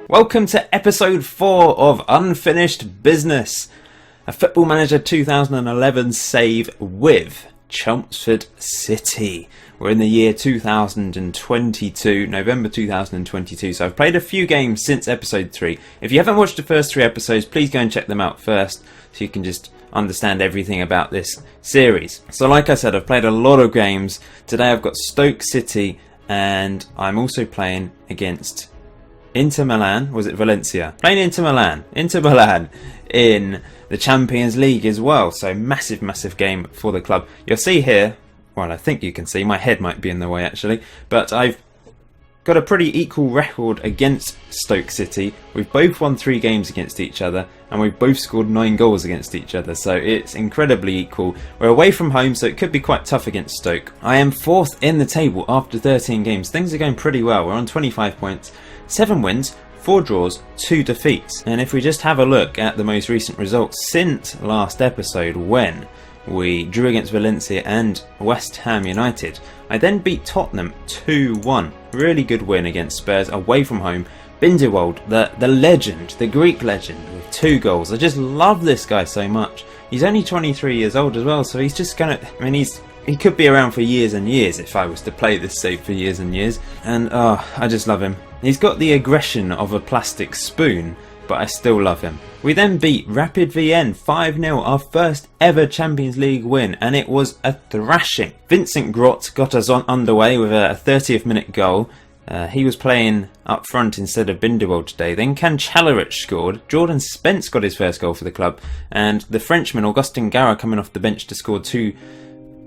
Welcome to episode 4 of Unfinished Business, a Football Manager 2011 save with Chelmsford City. We're in the year 2022, November 2022, so I've played a few games since episode 3. If you haven't watched the first 3 episodes, please go and check them out first so you can just understand everything about this series. So like I said, I've played a lot of games. Today I've got Stoke City and I'm also playing against Inter Milan. Was it Valencia? Playing Inter Milan in the Champions League as well. So massive game for the club. You'll see here, well, I think you can see, my head might be in the way actually, but I've got a pretty equal record against Stoke City. We've both won 3 games against each other and we've both scored 9 goals against each other, so it's incredibly equal. We're away from home, so it could be quite tough against Stoke. I am 4th in the table after 13 games. Things are going pretty well. We're on 25 points, 7 wins, 4 draws, 2 defeats. And if we just have a look at the most recent results since last episode, when we drew against Valencia and West Ham United, I then beat Tottenham 2-1. Really good win against Spurs away from home. Binderwald, the legend, the Greek legend, with 2 goals. I just love this guy so much. He's only 23 years old as well, so he's just gonna, he could be around for years and years if I was to play this save for years and years. And I just love him. He's got the aggression of a plastic spoon, but I still love him. We then beat Rapid Vienna 5-0, our first ever Champions League win, and it was a thrashing. Vincent Grott got us underway with a 30th minute goal. He was playing up front instead of Binderwald today. Then Kanchelaric scored. Jordan Spence got his first goal for the club, and the Frenchman Augustin Gara coming off the bench to score 2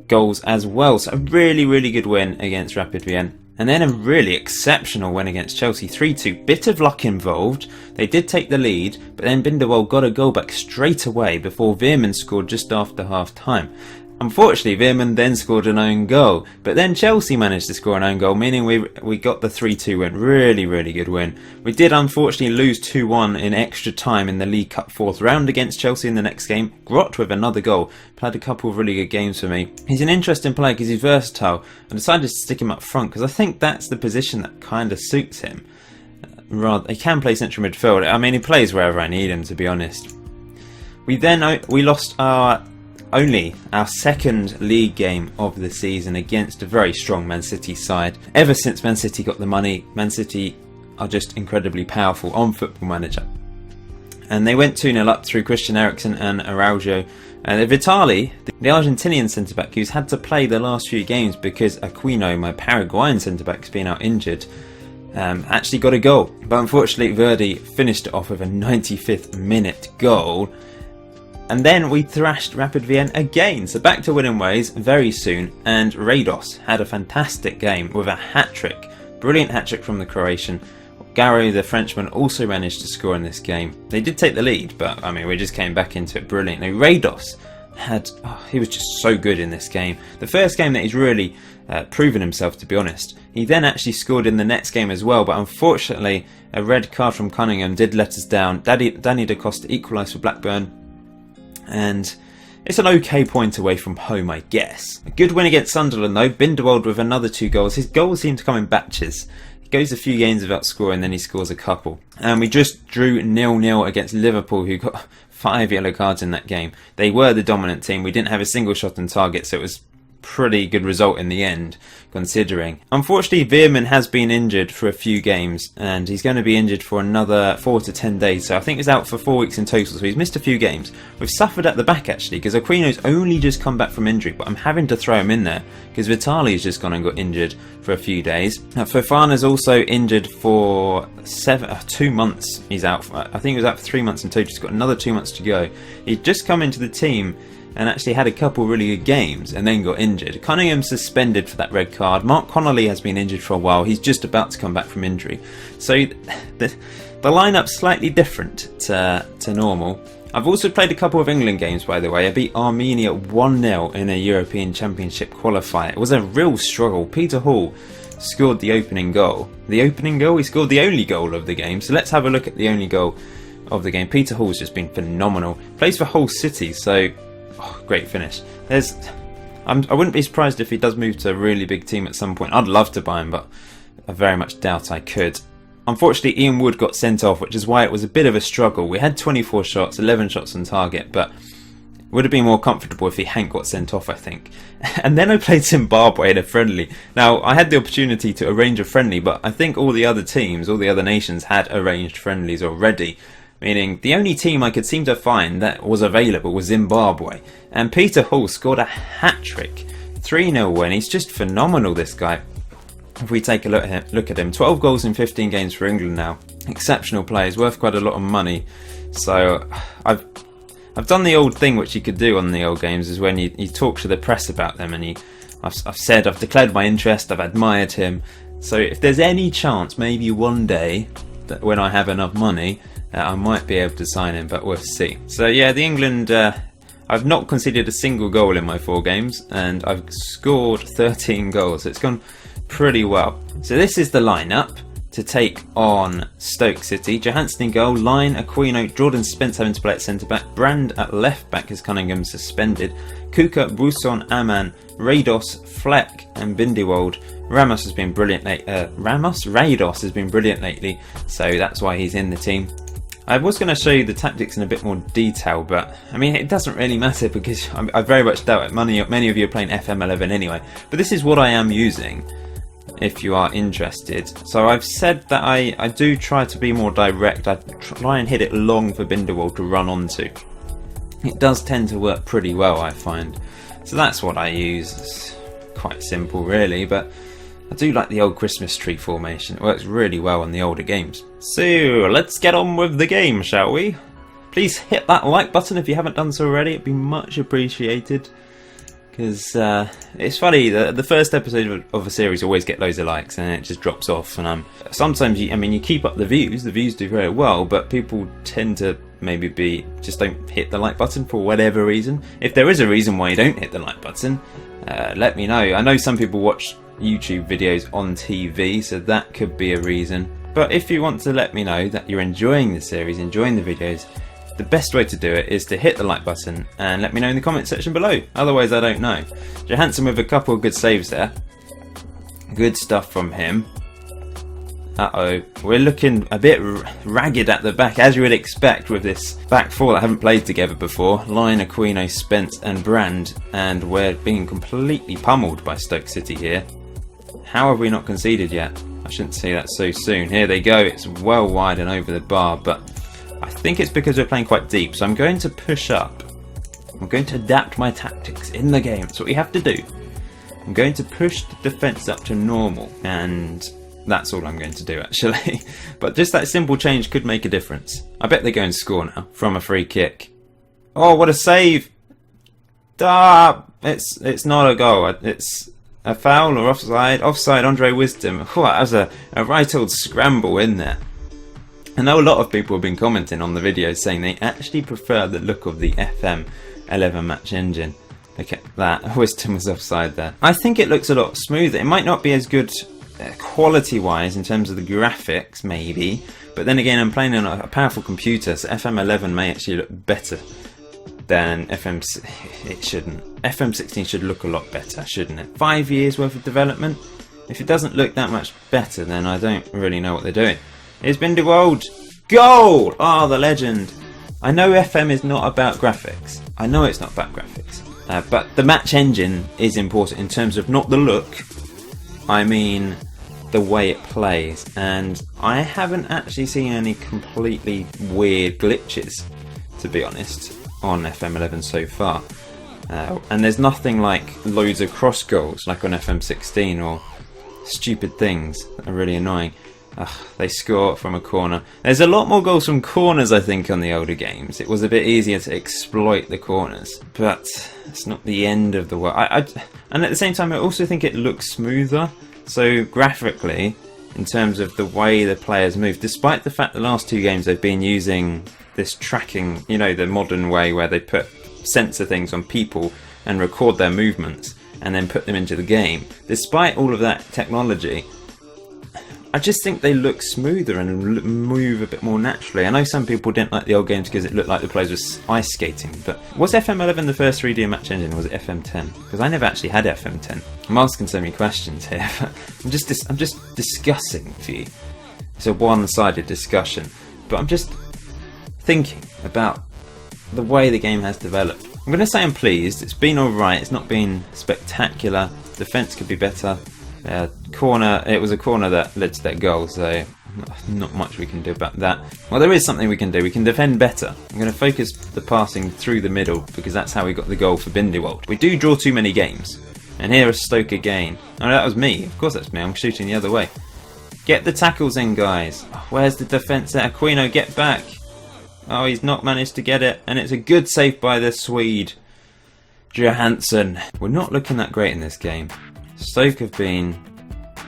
goals as well. So a really good win against Rapid Vienna. And then a really exceptional win against Chelsea, 3-2. Bit of luck involved. They did take the lead, but then Binderwald got a goal back straight away before Veerman scored just after half time. Unfortunately, Veerman then scored an own goal, but then Chelsea managed to score an own goal, meaning we got the 3-2 win. Really good win. We did unfortunately lose 2-1 in extra time in the League Cup 4th round against Chelsea in the next game. Grott with another goal. Played a couple of really good games for me. He's an interesting player because he's versatile. I decided to stick him up front because I think that's the position that kind of suits him. He can play central midfield. I mean, he plays wherever I need him, to be honest. We lost our second league game of the season against a very strong Man City side. Ever since Man City got the money, Man City are just incredibly powerful on Football Manager. And they went 2-0 up through Christian Eriksen and Araujo. Vitali, the Argentinian centre-back who's had to play the last few games because Aquino, my Paraguayan centre-back, has been out injured, actually got a goal. But unfortunately Verdi finished it off with a 95th minute goal. And then we thrashed Rapid Vienna again, so back to winning ways very soon. And Rados had a fantastic game with a hat-trick, brilliant hat-trick from the Croatian. Garo, the Frenchman, also managed to score in this game. They did take the lead, but I mean, we just came back into it brilliantly. Rados he was just so good in this game. The first game that he's really proven himself, to be honest. He then actually scored in the next game as well, but unfortunately a red card from Cunningham did let us down. Danny Da Costa equalised for Blackburn. And it's an okay point away from home, I guess. A good win against Sunderland though. Binderwald with another 2 goals. His goals seem to come in batches. He goes a few games without scoring, then he scores a couple. And we just drew 0-0 against Liverpool, who got 5 yellow cards in that game. They were the dominant team. We didn't have a single shot on target, so it was pretty good result in the end, considering. Unfortunately, Veerman has been injured for a few games, and he's going to be injured for another 4 to 10 days, so I think he's out for 4 weeks in total, so he's missed a few games. We've suffered at the back actually, because Aquino's only just come back from injury, but I'm having to throw him in there, because Vitali's just gone and got injured for a few days. Fofana's also injured for 2 months. He's out, I think he was out for 3 months in total, he's got another 2 months to go. He's just come into the team and actually had a couple really good games and then got injured. Cunningham suspended for that red card. Mark Connolly has been injured for a while. He's just about to come back from injury. So the lineup's slightly different to normal. I've also played a couple of England games, by the way. I beat Armenia 1-0 in a European Championship qualifier. It was a real struggle. Peter Hall scored the opening goal. He scored the only goal of the game. So let's have a look at the only goal of the game. Peter Hall's just been phenomenal. Plays for Hull City, so great finish. I wouldn't be surprised if he does move to a really big team at some point. I'd love to buy him, but I very much doubt I could. unfortunately Ian Wood got sent off, which is why it was a bit of a struggle. We had 24 shots, 11 shots on target, but it would have been more comfortable if Hank got sent off, I think. And then I played Zimbabwe in a friendly. Now, I had the opportunity to arrange a friendly, but I think all the other teams, all the other nations had arranged friendlies already. Meaning, the only team I could seem to find that was available was Zimbabwe. And Peter Hall scored a hat-trick. 3-0 win. He's just phenomenal, this guy. If we take a look at him, 12 goals in 15 games for England now. Exceptional player. He's worth quite a lot of money. So, I've done the old thing which you could do on the old games, is when you talk to the press about them, and I've declared my interest, I've admired him. So if there's any chance, maybe one day, that when I have enough money, I might be able to sign him, but we'll see. So yeah, the England, I've not conceded a single goal in my 4 games, and I've scored 13 goals, so it's gone pretty well. So this is the lineup to take on Stoke City. Johansson in goal, Line, Aquino, Jordan Spence having to play at centre-back, Brand at left-back as Cunningham suspended, Kuka, Buson, Aman, Rados, Fleck and Bindiwald. Ramos has been brilliant Rados has been brilliant lately, so that's why he's in the team. I was going to show you the tactics in a bit more detail, but I mean, it doesn't really matter because I very much doubt it. Many of you are playing FM11 anyway, but this is what I am using if you are interested. So I've said that I do try to be more direct. I try and hit it long for Binderwald to run onto. It does tend to work pretty well, I find. So that's what I use. It's quite simple really, but I do like the old Christmas tree formation. It works really well on the older games. So let's get on with the game, shall we? Please hit that like button if you haven't done so already. It'd be much appreciated. Because it's funny, the first episode of a series always get loads of likes and it just drops off. And sometimes you keep up the views do very well, but people tend to maybe just don't hit the like button for whatever reason. If there is a reason why you don't hit the like button, let me know. I know some people watch YouTube videos on TV, so that could be a reason. But if you want to let me know that you're enjoying the series, enjoying the videos, the best way to do it is to hit the like button and let me know in the comment section below. Otherwise I don't know. Johansson with a couple of good saves there. Good stuff from him. Uh-oh. We're looking a bit ragged at the back, as you would expect with this back four that haven't played together before. Line, Aquino, Spence and Brand. And we're being completely pummeled by Stoke City here. How have we not conceded yet? I shouldn't say that so soon. Here they go. It's well wide and over the bar, but I think it's because we're playing quite deep, so I'm going to push up. I'm going to adapt my tactics in the game. That's what we have to do. I'm going to push the defence up to normal, and that's all I'm going to do actually. But just that simple change could make a difference. I bet they go and score now from a free kick. Oh, what a save! It's not a goal. It's a foul or offside. Offside, Andre Wisdom. That was a right old scramble in there. I know a lot of people have been commenting on the videos saying they actually prefer the look of the FM11 match engine. Look at that, Wisdom was offside there. I think it looks a lot smoother. It might not be as good quality wise in terms of the graphics maybe, but then again I'm playing on a powerful computer, so FM11 may actually look better than it shouldn't. FM16 should look a lot better, shouldn't it? 5 years worth of development. If it doesn't look that much better, then I don't really know what they're doing. Here's Binderwald. Goal! Oh, the legend. I know FM is not about graphics. I know it's not about graphics. But the match engine is important in terms of not the look. I mean the way it plays. And I haven't actually seen any completely weird glitches, to be honest, on FM11 so far. And there's nothing like loads of cross goals like on FM16 or stupid things that are really annoying. They score from a corner. There's a lot more goals from corners, I think, on the older games. It was a bit easier to exploit the corners, but it's not the end of the world. And at the same time, I also think it looks smoother. So graphically, in terms of the way the players move, despite the fact the last 2 games they've been using this tracking, the modern way where they sensor things on people and record their movements and then put them into the game. Despite all of that technology, I just think they look smoother and move a bit more naturally. I know some people didn't like the old games because it looked like the players were ice skating, but was FM11 the first 3D match engine, or was it FM10? Because I never actually had FM10. I'm asking so many questions here, but I'm just discussing for you. it's a one-sided discussion. But I'm just thinking about the way the game has developed. I'm going to say I'm pleased. It's been alright. It's not been spectacular. Defence could be better. Corner. It was a corner that led to that goal, so not much we can do about that. Well, there is something we can do. We can defend better. I'm going to focus the passing through the middle because that's how we got the goal for Binderwald. We do draw too many games. And here is Stoke again. Oh, that was me. Of course that's me. I'm shooting the other way. Get the tackles in, guys. Where's the defence there? Aquino, get back. Oh, he's not managed to get it. And it's a good save by the Swede, Johansson. We're not looking that great in this game. Stoke have been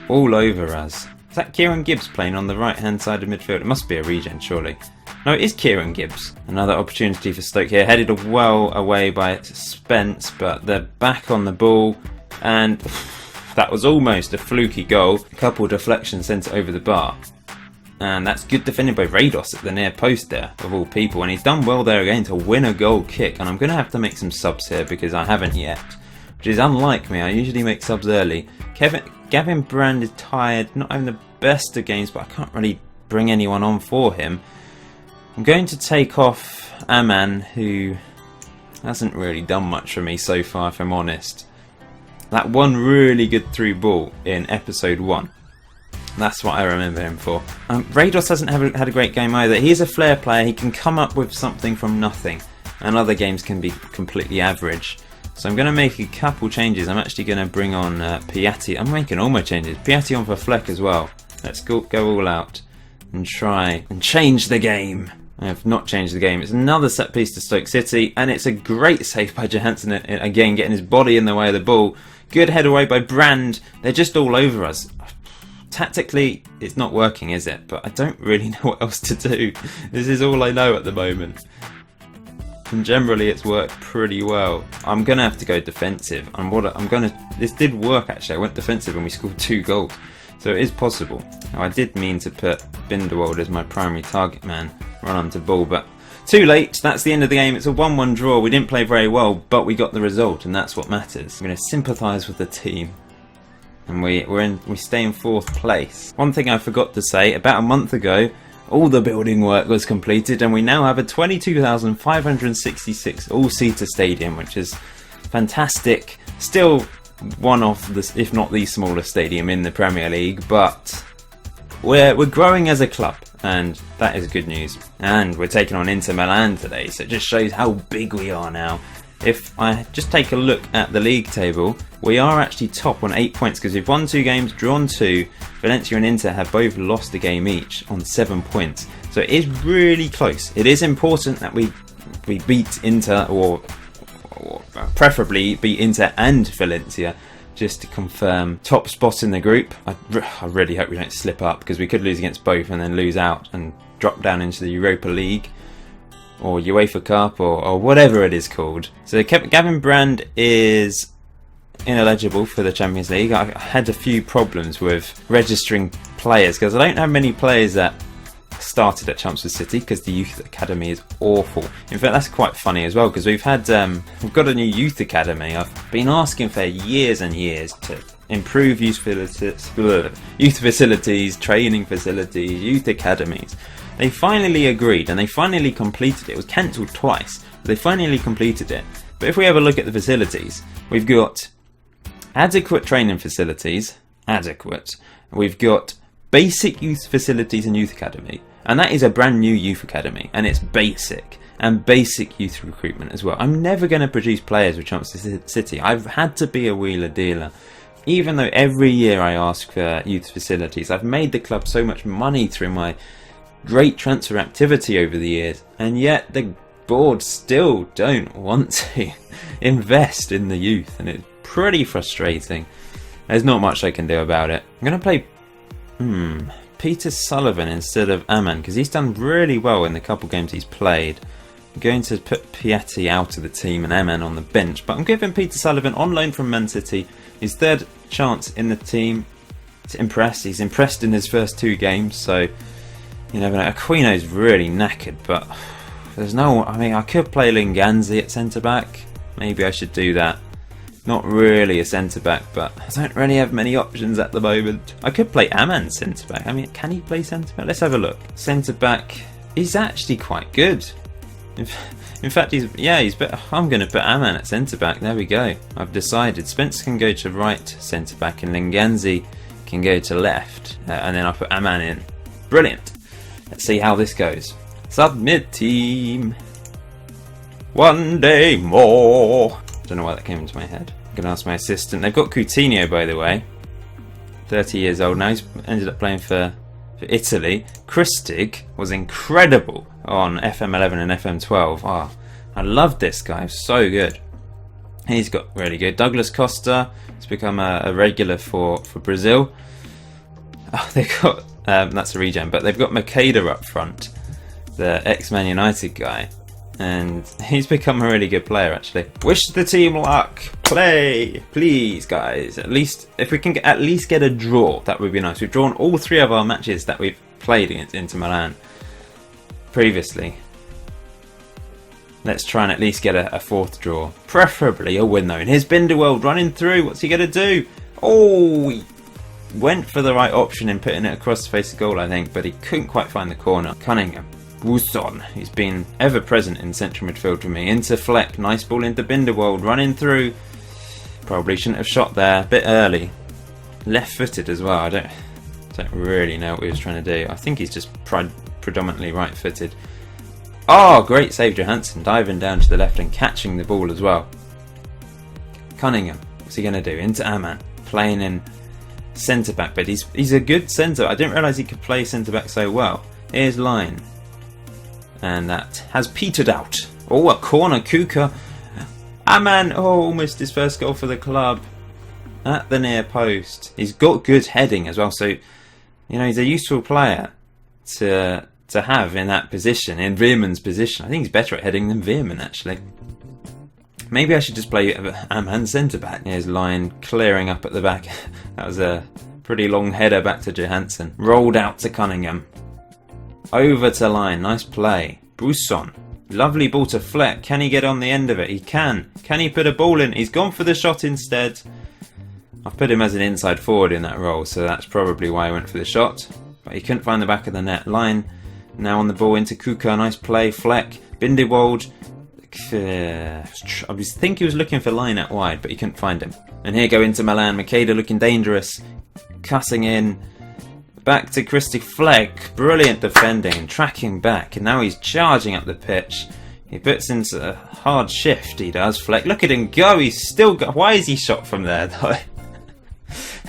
all over us. Is that Kieran Gibbs playing on the right-hand side of midfield? It must be a regen, surely. No, it is Kieran Gibbs. Another opportunity for Stoke here. Headed well away by Spence, but they're back on the ball. And that was almost a fluky goal. A couple of deflections sent it over the bar. And that's good defending by Rados at the near post there, of all people. And he's done well there again to win a goal kick. And I'm going to have to make some subs here because I haven't yet. Which is unlike me. I usually make subs early. Gavin Brand is tired. Not having the best of games, but I can't really bring anyone on for him. I'm going to take off Aman, who hasn't really done much for me so far, if I'm honest. That one really good through ball in episode 1. That's what I remember him for. Rados hasn't had a great game either. He's a flair player. He can come up with something from nothing. And other games can be completely average. So I'm going to make a couple changes. I'm actually going to bring on Piatti. I'm making all my changes. Piatti on for Fleck as well. Let's go all out and try and change the game. I have not changed the game. It's another set piece to Stoke City. And it's a great save by Johansson. Again, getting his body in the way of the ball. Good head away by Brand. They're just all over us. Tactically, it's not working, is it? But I don't really know what else to do. This is all I know at the moment. And generally, it's worked pretty well. I'm going to have to go defensive. This did work, actually. I went defensive and we scored 2 goals. So it is possible. Now, I did mean to put Binderwald as my primary target man. Run onto ball, but too late. That's the end of the game. It's a 1-1 draw. We didn't play very well, but we got the result, and that's what matters. I'm going to sympathise with the team. And we stay in 4th place. One thing I forgot to say, about a month ago, all the building work was completed and we now have a 22,566 all-seater stadium, which is fantastic. Still one of the, if not the smallest stadium in the Premier League, but we're growing as a club and that is good news. And we're taking on Inter Milan today, so it just shows how big we are now. If I just take a look at the league table, we are actually top on 8 points because we've won 2 games, drawn 2. Valencia and Inter have both lost a game each on 7 points. So it is really close. It is important that we beat Inter, or preferably beat Inter and Valencia, just to confirm top spot in the group. I really hope we don't slip up because we could lose against both and then lose out and drop down into the Europa League. Or UEFA Cup, or whatever it is called. So Gavin Brand is ineligible for the Champions League. I had a few problems with registering players because I don't have many players that started at Chelmsford City because the youth academy is awful. In fact, that's quite funny as well because we've got a new youth academy. I've been asking for years and years to improve youth facilities, training facilities, youth academies. They finally agreed and they finally completed it. It was cancelled twice, but they finally completed it. But if we have a look at the facilities, we've got adequate training facilities, we've got basic youth facilities and youth academy, and that is a brand new youth academy, and it's basic, and basic youth recruitment as well. I'm never going to produce players with Chelmsford City. I've had to be a wheeler dealer. Even though every year I ask for youth facilities, I've made the club so much money through my great transfer activity over the years, and yet the board still don't want to invest in the youth, and it's pretty frustrating. There's not much I can do about it. I'm going to play Peter Sullivan instead of Aman because he's done really well in the couple games he's played. I'm going to put Piatti out of the team and Aman on the bench, but I'm giving Peter Sullivan on loan from Man City his 3rd chance in the team to impress. He's impressed in his first 2 games, so you never know. Aquino's really knackered, but there's no... I mean, I could play Linganzi at centre-back. Maybe I should do that. Not really a centre-back, but I don't really have many options at the moment. I could play Aman centre-back. I mean, can he play centre-back? Let's have a look. Centre-back, he's actually quite good. In fact, he's better. I'm going to put Aman at centre-back. There we go. I've decided. Spence can go to right centre-back and Linganzi can go to left. And then I'll put Aman in. Brilliant. Let's see how this goes. Submit team. One day more. Don't know why that came into my head. I'm going to ask my assistant. They've got Coutinho, by the way. 30 years old now. He's ended up playing for Italy. Kristig was incredible on FM11 and FM12. Oh, I loved this guy. So good. He's got really good. Douglas Costa has become a regular for Brazil. Oh, they've got that's a regen, but they've got Makeda up front, the ex-Man United guy. And he's become a really good player, actually. Wish the team luck. Play, please, guys. At least, if we can at least get a draw, that would be nice. We've drawn all 3 of our matches that we've played against Inter Milan previously. Let's try and at least get a 4th draw. Preferably a win, though. And here's Binderweld running through. What's he going to do? Oh, he went for the right option in putting it across the face of goal, I think, but he couldn't quite find the corner. Cunningham. Buson, he's been ever present in central midfield for me. Into Fleck, nice ball into Binderwald, running through. Probably shouldn't have shot there, a bit early. Left-footed as well. I don't really know what he was trying to do. I think he's just predominantly right-footed. Oh, great save, Johansson, diving down to the left and catching the ball as well. Cunningham, what's he going to do? Into Aman, playing in centre-back, but he's a good centre. I didn't realise he could play centre-back so well. Here's Line. And that has petered out. Oh, a corner, Kuka. Aman, oh, almost his first goal for the club. At the near post. He's got good heading as well, so, you know, he's a useful player to have in that position, in Veerman's position. I think he's better at heading than Veerman, actually. Maybe I should just play Aman centre-back. Here's Line clearing up at the back. That was a pretty long header back to Johansson. Rolled out to Cunningham. Over to Line, nice play. Buson, lovely ball to Fleck. Can he get on the end of it? He can. Can he put a ball in? He's gone for the shot instead. I've put him as an inside forward in that role, so that's probably why I went for the shot. But he couldn't find the back of the net. Line now on the ball into Kuka, nice play. Fleck, Binderwald. I think he was looking for Line out wide, but he couldn't find him. And here go into Milan. Makeda looking dangerous. Cutting in. Back to Kristig. Fleck, brilliant defending and tracking back, and now he's charging up the pitch. He puts into a hard shift, he does. Fleck, look at him go, he's still got. Why is he shot from there though?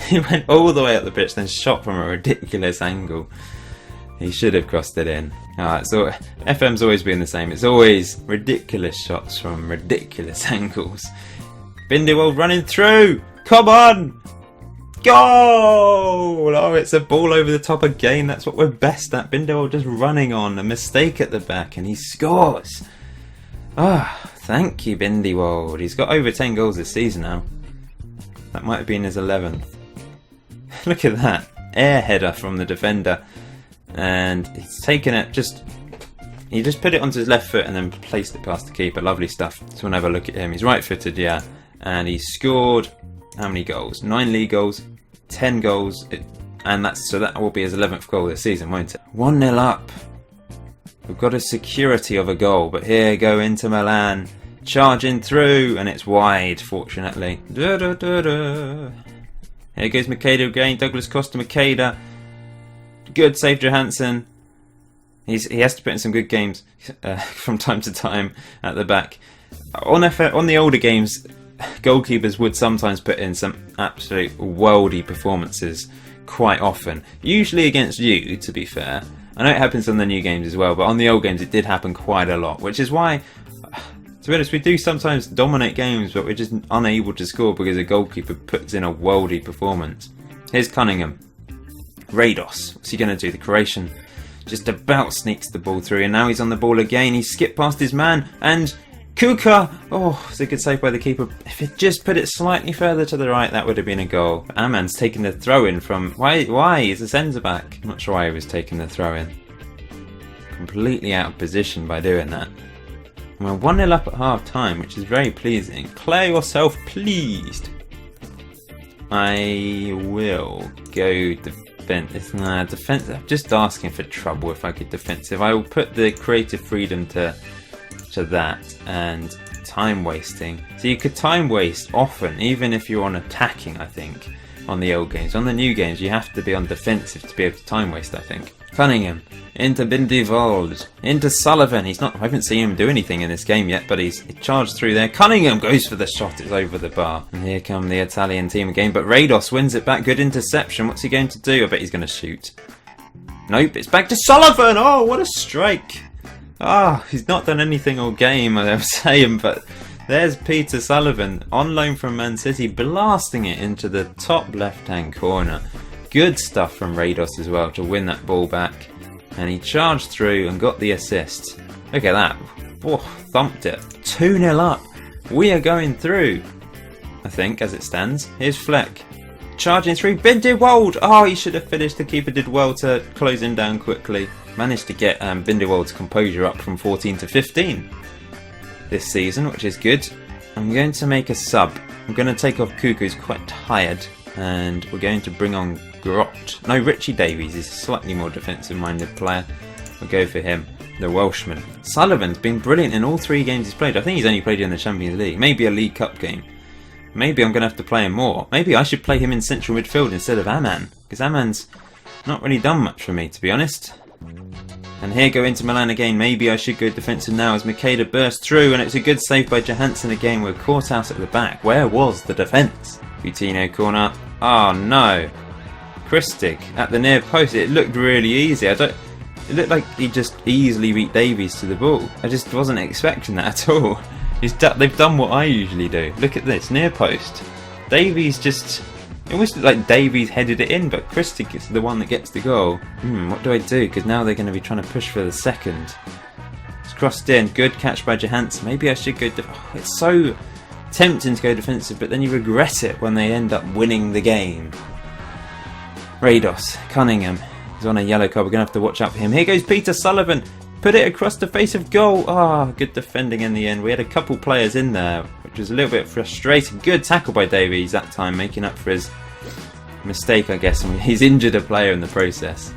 He went all the way up the pitch, then shot from a ridiculous angle. He should have crossed it in. Alright, so FM's always been the same. It's always ridiculous shots from ridiculous angles. Binderwald running through. Come on! Goal! Oh, it's a ball over the top again. That's what we're best at. Binderwald just running on. A mistake at the back and he scores. Ah, thank you, Binderwald. He's got over 10 goals this season now. That might have been his 11th. Look at that. Air header from the defender. And he's taken it he just put it onto his left foot and then placed it past the keeper. Lovely stuff. So we'll have a look at him. He's right-footed, yeah. And he scored how many goals? 9 league goals, 10 goals, and that will be his 11th goal this season, won't it? 1-0 up. We've got a security of a goal, but here go Inter Milan, charging through, and it's wide, fortunately. Here goes Makeda again. Douglas Costa, Makeda. Good save, Johansson. He has to put in some good games from time to time at the back. On the older games, goalkeepers would sometimes put in some absolute worldy performances quite often. Usually against you, to be fair. I know it happens on the new games as well, but on the old games it did happen quite a lot, which is why, to be honest, we do sometimes dominate games, but we're just unable to score because a goalkeeper puts in a worldy performance. Here's Cunningham. Rados, what's he going to do? The Croatian just about sneaks the ball through, and now he's on the ball again. He skipped past his man, and Kuka! Oh, it's a good save by the keeper. If it just put it slightly further to the right, that would have been a goal. Aman's taken the throw-in from... Why? He's a centre-back. I'm not sure why he was taking the throw-in. Completely out of position by doing that. And we're 1-0 up at half time, which is very pleasing. Play yourself pleased. I will go defense. Nah, defense. I'm just asking for trouble if I could defensive. I will put the creative freedom to that, and time wasting. So you could time waste often, even if you're on attacking, I think, on the old games. On the new games, you have to be on defensive to be able to time waste, I think. Cunningham into Bindevold, into Sullivan. I haven't seen him do anything in this game yet, but he charged through there. Cunningham goes for the shot, it's over the bar. And here come the Italian team again, but Rados wins it back. Good interception. What's he going to do? I bet he's going to shoot. Nope, it's back to Sullivan. Oh, what a strike. He's not done anything all game, I'm saying, but there's Peter Sullivan on loan from Man City, blasting it into the top left-hand corner. Good stuff from Rados as well to win that ball back. And he charged through and got the assist. Look at that. Thumped it. 2-0 up. We are going through, I think, as it stands. Here's Fleck. Charging through. Bindewold. Oh, he should have finished. The keeper did well to close him down quickly. Managed to get Bindewold's composure up from 14 to 15 this season, which is good. I'm going to make a sub. I'm going to take off Cuckoo, who's quite tired. And we're going to bring on Grot. No, Richie Davies is a slightly more defensive-minded player. We'll go for him, the Welshman. Sullivan's been brilliant in all 3 games he's played. I think he's only played in the Champions League. Maybe a League Cup game. Maybe I'm going to have to play him more. Maybe I should play him in central midfield instead of Aman. Because Aman's not really done much for me, to be honest. And here go into Milan again. Maybe I should go defensive now as Makeda bursts through. And it's a good save by Johansson again. We're caught out at the back. Where was the defence? Coutinho corner. Oh no. Christig at the near post. It looked really easy. It looked like he just easily beat Davies to the ball. I just wasn't expecting that at all. They've done what I usually do. Look at this, near post. Davies just... It almost looked like Davies headed it in, but Christig is the one that gets the goal. What do I do? Because now they're going to be trying to push for the second. It's crossed in. Good catch by Johansson. Maybe I should go... it's so tempting to go defensive, but then you regret it when they end up winning the game. Rados, Cunningham is on a yellow card. We're going to have to watch out for him. Here goes Peter Sullivan. Put it across the face of goal. Good defending in the end. We had a couple players in there, which was a little bit frustrating. Good tackle by Davies that time, making up for his mistake, I guess. He's injured a player in the process,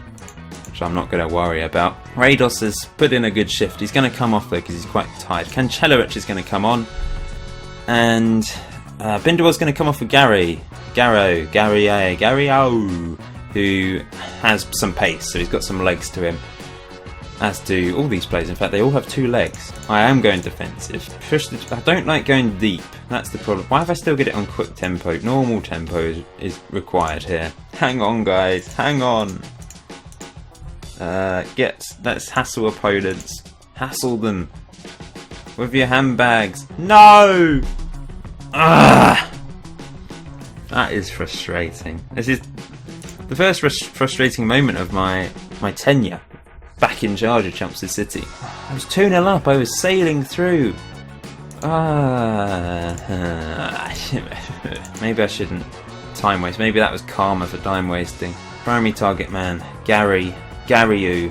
which I'm not going to worry about. Rados has put in a good shift. He's going to come off though because he's quite tired. Kanchelaric is going to come on. And Bindewold's going to come off with Gary who has some pace, so he's got some legs to him. As do all these players. In fact, they all have 2 legs. I am going defensive. I don't like going deep. That's the problem. Why have I still got it on quick tempo? Normal tempo is required here. Hang on, guys. Hang on. Let's hassle opponents. Hassle them. With your handbags. No! That is frustrating. This is the first frustrating moment of my tenure back in charge of Chelmsford City. I was 2-0 up. I was sailing through. Maybe I shouldn't time waste. Maybe that was karma for time wasting. Primary target man. Gary,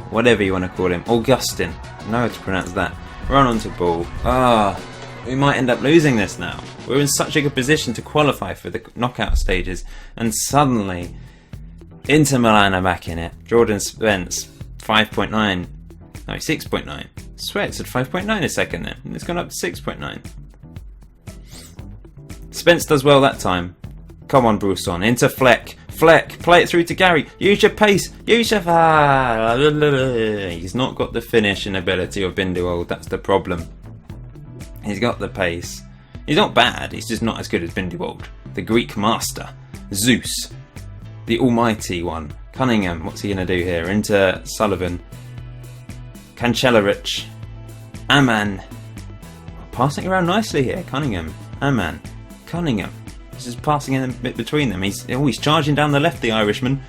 whatever you want to call him. Augustin. I know how to pronounce that. Run onto ball. We might end up losing this now. We're in such a good position to qualify for the knockout stages, and suddenly Inter Milan are back in it. Jordan Spence, 5.9. No, 6.9. I swear it said 5.9 a second then, and it's gone up to 6.9. Spence does well that time. Come on, Brusson. Into Fleck. Play it through to Gary. Use your pace. He's not got the finishing ability of Bindewold. That's the problem. He's got the pace. He's not bad. He's just not as good as Bindewold. The Greek master. Zeus. The almighty one. Cunningham. What's he going to do here? Into Sullivan. Kanchelaric. Aman. Passing around nicely here. Cunningham. Aman. Cunningham. This is passing in a bit between them. He's charging down the left, the Irishman.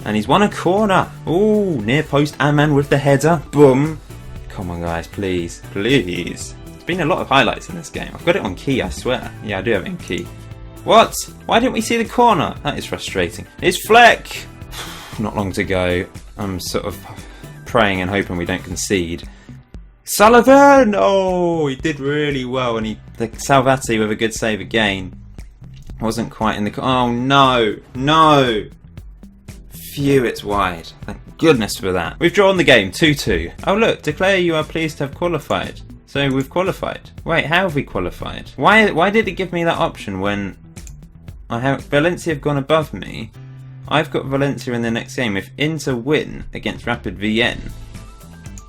And he's won a corner. Oh, near post. Aman with the header. Boom. Come on, guys. Please. Please. There's been a lot of highlights in this game. I've got it on key, I swear. Yeah, I do have it in key. What? Why didn't we see the corner? That is frustrating. It's Fleck. Not long to go. I'm sort of praying and hoping we don't concede. Sullivan! Oh, he did really well, and the Salvati with a good save again. Wasn't quite in the... Oh, no! No! Phew, it's wide. Thank goodness for that. We've drawn the game, 2-2. Oh, look, declare you are pleased to have qualified. So we've qualified. Wait, how have we qualified? Why did it give me that option when I have Valencia have gone above me? I've got Valencia in the next game. If Inter win against Rapid Vienna,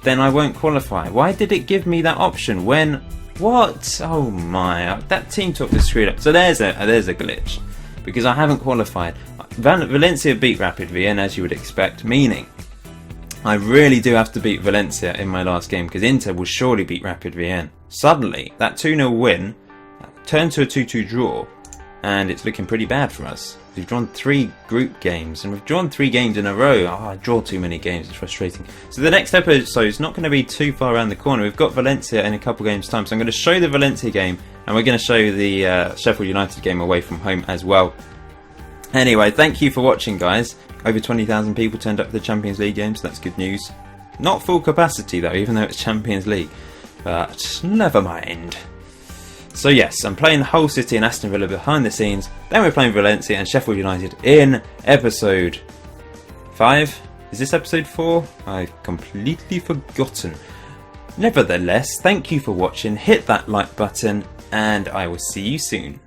then I won't qualify. Why did it give me that option when... What? Oh my, that team talk is screwed up. So there's a glitch, because I haven't qualified. Valencia beat Rapid Vienna, as you would expect, meaning I really do have to beat Valencia in my last game, because Inter will surely beat Rapid Vienna. Suddenly, that 2-0 win turned to a 2-2 draw, and it's looking pretty bad for us. We've drawn 3 group games, and we've drawn 3 games in a row. Oh, I draw too many games, it's frustrating. So the next episode is not going to be too far around the corner. We've got Valencia in a couple games' time, so I'm going to show the Valencia game, and we're going to show the Sheffield United game away from home as well. Anyway, thank you for watching, guys. Over 20,000 people turned up for the Champions League games, so that's good news. Not full capacity though, even though it's Champions League. But never mind. So yes, I'm playing Hull City and Aston Villa behind the scenes. Then we're playing Valencia and Sheffield United in episode 5. Is this episode 4? I've completely forgotten. Nevertheless, thank you for watching. Hit that like button, and I will see you soon.